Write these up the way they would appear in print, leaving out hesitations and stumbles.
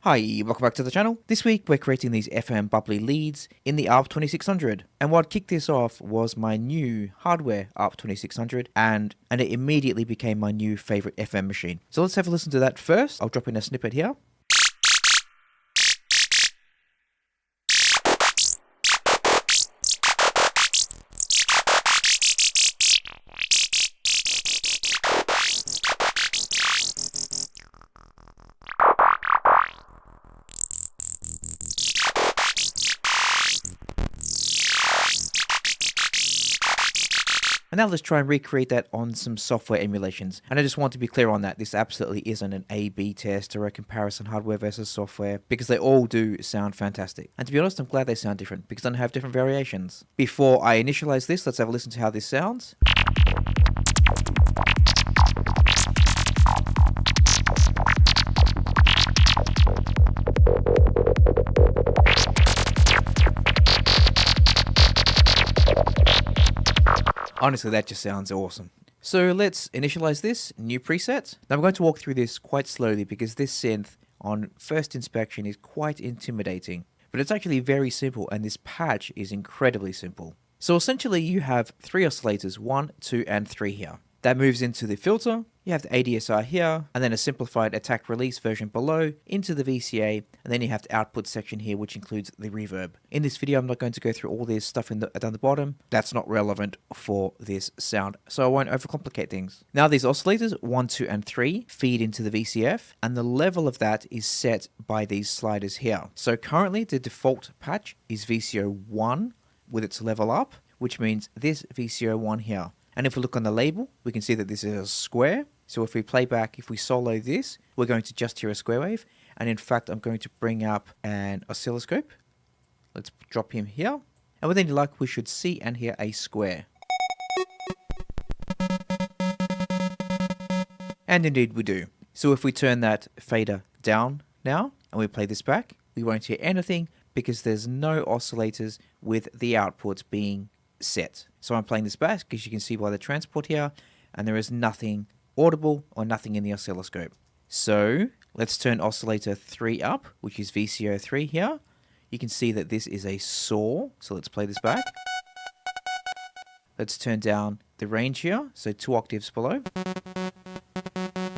Hi, welcome back to the channel. This week we're creating these FM bubbly leads in the ARP2600, and what kicked this off was my new hardware ARP2600, and it immediately became my new favorite FM machine. So let's have a listen to that first. I'll drop in a snippet here. And now let's try and recreate that on some software emulations. And I just want to be clear on that. This absolutely isn't an A/B test or a comparison hardware versus software, because they all do sound fantastic. And to be honest, I'm glad they sound different because they have different variations. Before I initialize this, let's have a listen to how this sounds. Honestly, that just sounds awesome. So let's initialize this, new preset. Now I'm going to walk through this quite slowly because this synth on first inspection is quite intimidating. But it's actually very simple, and this patch is incredibly simple. So essentially you have three oscillators, 1, 2, and 3 here. That moves into the filter, you have the ADSR here, and then a simplified attack release version below, into the VCA, and then you have the output section here, which includes the reverb. In this video, I'm not going to go through all this stuff down the bottom. That's not relevant for this sound, so I won't overcomplicate things. Now these oscillators, 1, 2, and 3, feed into the VCF, and the level of that is set by these sliders here. So currently, the default patch is VCO 1 with its level up, which means this VCO 1 here. And if we look on the label, we can see that this is a square. So if we play back, if we solo this, we're going to just hear a square wave. And in fact, I'm going to bring up an oscilloscope. Let's drop him here. And with any luck, we should see and hear a square. And indeed we do. So if we turn that fader down now, and we play this back, we won't hear anything because there's no oscillators with the outputs being set. So I'm playing this back because you can see by the transport here, and there is nothing audible or nothing in the oscilloscope. So let's turn oscillator 3 up, which is VCO 3 here. You can see that this is a saw, so let's play this back. Let's turn down the range here, so 2 octaves below.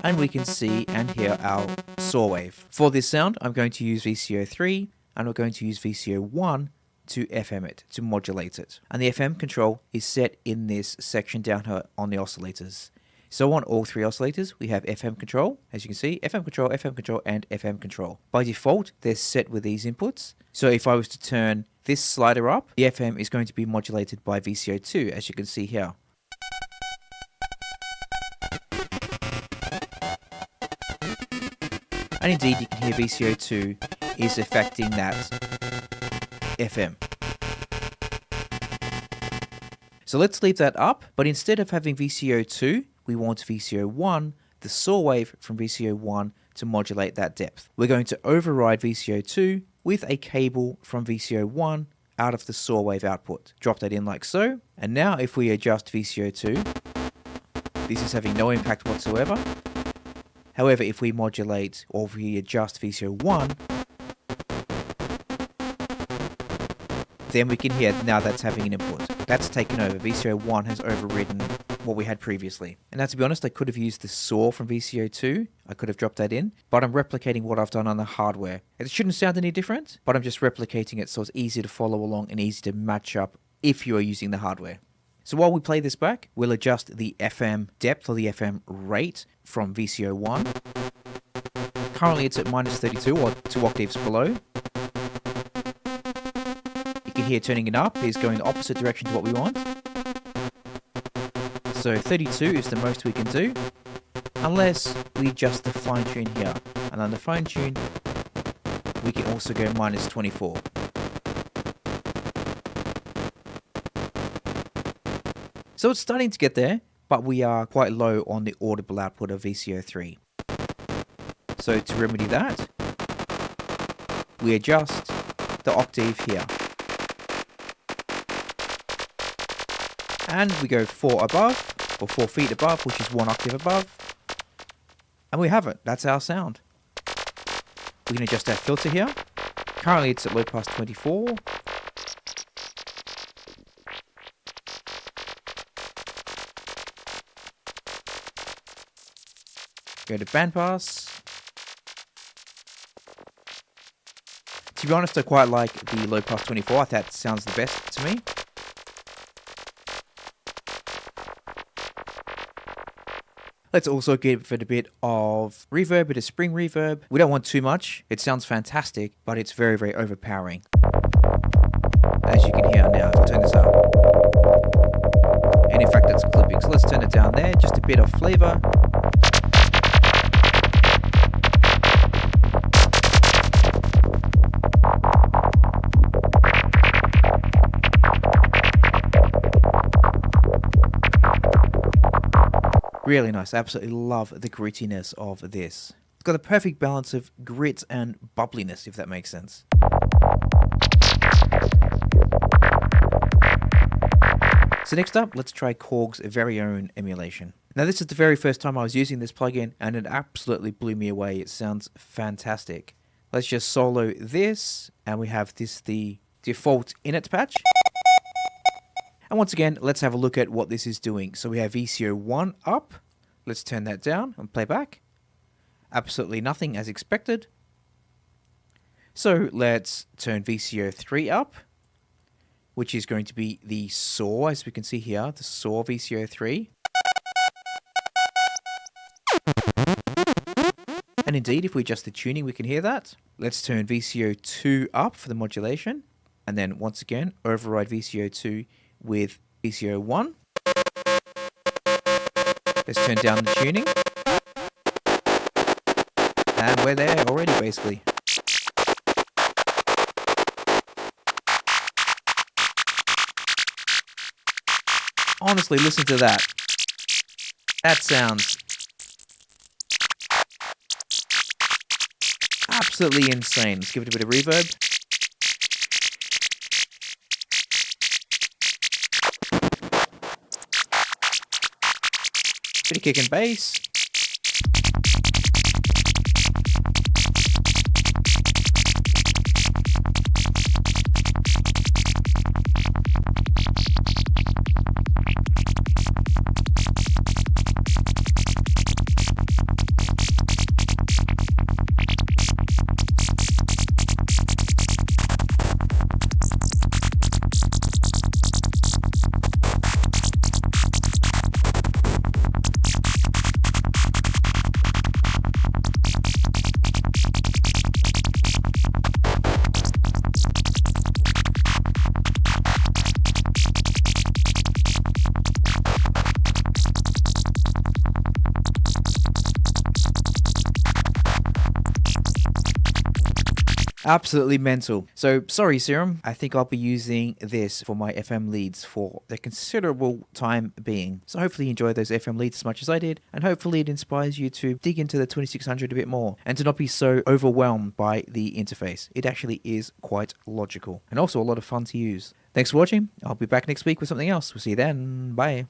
And we can see and hear our saw wave. For this sound, I'm going to use VCO 3, and we're going to use VCO 1 to FM it, to modulate it. And the FM control is set in this section down here on the oscillators. So on all three oscillators, we have FM control. As you can see, FM control, and FM control. By default, they're set with these inputs. So if I was to turn this slider up, the FM is going to be modulated by VCO2, as you can see here. And indeed, you can hear VCO2 is affecting that FM. So let's leave that up, but instead of having VCO2, we want VCO1, the saw wave from VCO1, to modulate that depth. We're going to override VCO2 with a cable from VCO1 out of the saw wave output. Drop that in like so, and now if we adjust VCO2, this is having no impact whatsoever. However, if we modulate or if we adjust VCO1, then we can hear now that's having an input. That's taken over. VCO1 has overridden what we had previously. And now, to be honest, I could have used the saw from VCO2. I could have dropped that in, but I'm replicating what I've done on the hardware. It shouldn't sound any different, but I'm just replicating it so it's easy to follow along and easy to match up if you are using the hardware. So while we play this back, we'll adjust the FM depth or the FM rate from VCO1. Currently it's at -32 or 2 octaves below. You can hear turning it up is going the opposite direction to what we want. So 32 is the most we can do, unless we adjust the fine tune here. And on the fine tune, we can also go -24. So it's starting to get there, but we are quite low on the audible output of VCO3. So to remedy that, we adjust the octave here. And we go 4 above, or 4 feet above, which is 1 octave above. And we have it. That's our sound. We can adjust our filter here. Currently it's at low pass 24. Go to bandpass. To be honest, I quite like the low pass 24. I think that sounds the best to me. Let's also give it a bit of reverb, a bit of spring reverb. We don't want too much. It sounds fantastic, but it's very, very overpowering. As you can hear now, if I turn this up. And in fact, it's clipping. So let's turn it down there. Just a bit of flavor. Really nice. I absolutely love the grittiness of this. It's got a perfect balance of grit and bubbliness, if that makes sense. So next up, let's try Korg's very own emulation. Now this is the very first time I was using this plugin, and it absolutely blew me away. It sounds fantastic. Let's just solo this, and we have this the default init patch. And once again, let's have a look at what this is doing. So we have VCO 1 up. Let's turn that down and play back. Absolutely nothing as expected. So let's turn VCO 3 up, which is going to be the saw, as we can see here, the saw VCO 3. And indeed, if we adjust the tuning, we can hear that. Let's turn VCO 2 up for the modulation. And then once again, override VCO 2 with VCO 1. Let's turn down the tuning. And we're there already, basically. Honestly, listen to that. That sounds absolutely insane. Let's give it a bit of reverb. Bit of kick and bass. Absolutely mental. So sorry Serum, I think I'll be using this for my FM leads for the considerable time being. So hopefully you enjoy those FM leads as much as I did, and hopefully it inspires you to dig into the 2600 a bit more and to not be so overwhelmed by the interface. It actually is quite logical and also a lot of fun to use. Thanks for watching. I'll be back next week with something else. We'll see you then. Bye.